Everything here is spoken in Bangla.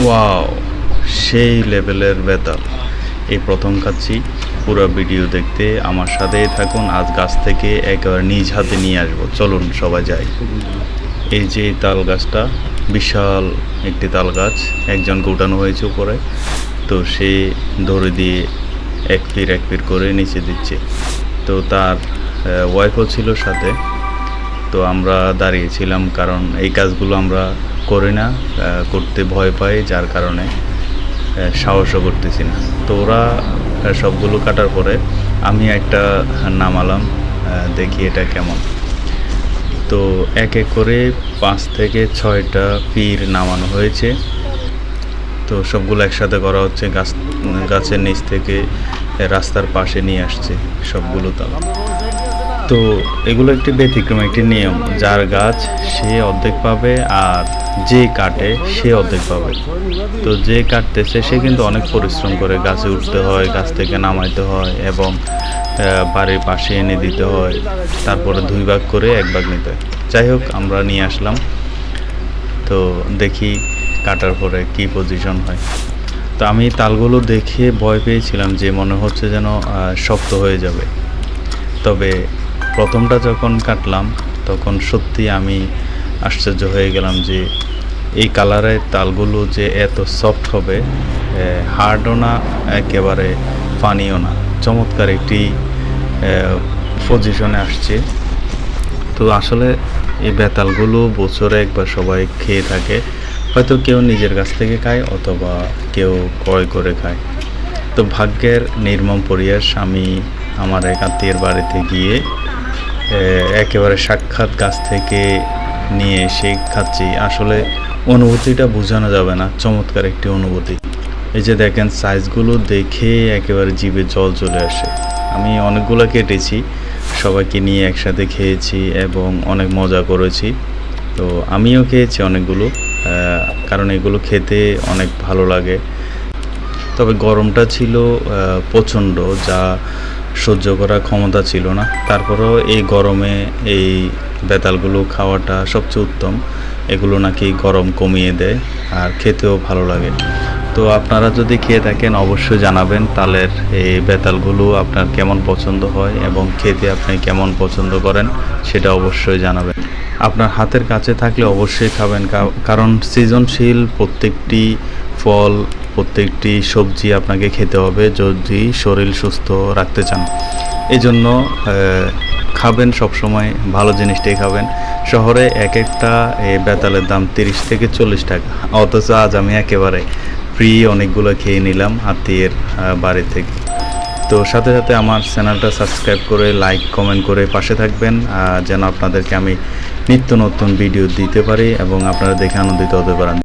ওয়াও, সেই লেভেলের বেতাল! এই প্রথম খাচ্ছি। পুরো ভিডিও দেখতে আমার সাথেই থাকুন। আজ গাছ থেকে একেবারে নিজ হাতে নিয়ে আসবো। চলুন সবাই যাই। এই যে তাল গাছটা, বিশাল একটি তাল গাছ, একজনকে উঠানো হয়েছে উপরে। তো সে ধরে দিয়ে এক পির করে নিচে দিচ্ছে। তো তার ওয়াইফও ছিল সাথে। তো আমরা দাঁড়িয়েছিলাম, কারণ এই কাজগুলো আমরা করি না, করতে ভয় পাই, যার কারণে সাহসও করতেছি না। তো ওরা সবগুলো কাটার পরে আমি একটা নামালাম, দেখি এটা কেমন। তো এক এক করে 5 থেকে 6টা পীর নামানো হয়েছে। তো সবগুলো একসাথে করা হচ্ছে, গাছের নিচ থেকে রাস্তার পাশে নিয়ে আসছে সবগুলো তাল। তো এগুলো একটি ব্যতিক্রম, একটি নিয়ম। যার গাছ সে অর্ধেক পাবে, আর যে কাটে সে অর্ধেক পাবে। তো যে কাটতেছে সে কিন্তু অনেক পরিশ্রম করে, গাছে উঠতে হয়, গাছ থেকে নামাইতে হয়, এবং বাড়ির পাশে এনে দিতে হয়, তারপরে 2 ভাগ করে 1 ভাগ নিতে হয়। যাই হোক, আমরা নিয়ে আসলাম। তো দেখি কাটার পরে কি পজিশন হয়। তো আমি তালগুলো দেখে ভয় পেয়েছিলাম, যে মনে হচ্ছে যেন শক্ত হয়ে যাবে। তবে প্রথমটা যখন কাটলাম তখন সত্যি আমি আশ্চর্য হয়ে গেলাম যে এই কালারের তালগুলো যে এত সফট হবে, হার্ডও না, একেবারে ফানিও না। চমৎকার একটি পজিশনে আসছে। তো আসলে এই বেতালগুলো বছরে একবার সবাই খেয়ে থাকে, হয়তো কেউ নিজের কাছ থেকে খায় অথবা কেউ ক্রয় করে খায়। তো ভাগ্যের নির্মম পরিহাস, আমি আমার এক আত্মীয়ের বাড়িতে গিয়ে একেবারে সাক্ষাৎ গাছ থেকে নিয়ে এসে খাচ্ছি। আসলে অনুভূতিটা বোঝানো যাবে না, চমৎকার একটি অনুভূতি। এই যে দেখেন, সাইজগুলো দেখে একেবারে জিভে জল চলে আসে। আমি অনেকগুলো কেটেছি, সবাইকে নিয়ে একসাথে খেয়েছি এবং অনেক মজা করেছি। তো আমিও খেয়েছি অনেকগুলো, কারণ এগুলো খেতে অনেক ভালো লাগে। তবে গরমটা ছিল প্রচণ্ড, যা সহ্য করার ক্ষমতা ছিল না। তারপরেও এই গরমে এই বেতালগুলো খাওয়াটা সবচেয়ে উত্তম। এগুলো নাকি গরম কমিয়ে দেয়, আর খেতেও ভালো লাগে। তো আপনারা যদি খেয়ে থাকেন অবশ্যই জানাবেন, তালের এই বেতালগুলো আপনার কেমন পছন্দ হয় এবং খেতে আপনি কেমন পছন্দ করেন সেটা অবশ্যই জানাবেন। আপনার হাতের কাছে থাকলে অবশ্যই খাবেন, কারণ সৃজনশীল প্রত্যেকটি ফল, প্রত্যেকটি সবজি আপনাকে খেতে হবে যদি শরীর সুস্থ রাখতে চান। এই জন্য খাবেন, সবসময় ভালো জিনিসটাই খাবেন। শহরে এক একটা বেতালের দাম 30 থেকে 40 টাকা, অথচ আজ আমি একেবারে ফ্রি অনেকগুলো খেয়ে নিলাম আত্মীয়ের বাড়ি থেকে। তো সাথে সাথে আমার চ্যানেলটা সাবস্ক্রাইব করে, লাইক, কমেন্ট করে পাশে থাকবেন, যেন আপনাদেরকে আমি নিত্য নতুন ভিডিও দিতে পারি এবং আপনারা দেখে আনন্দিত হতে পারেন।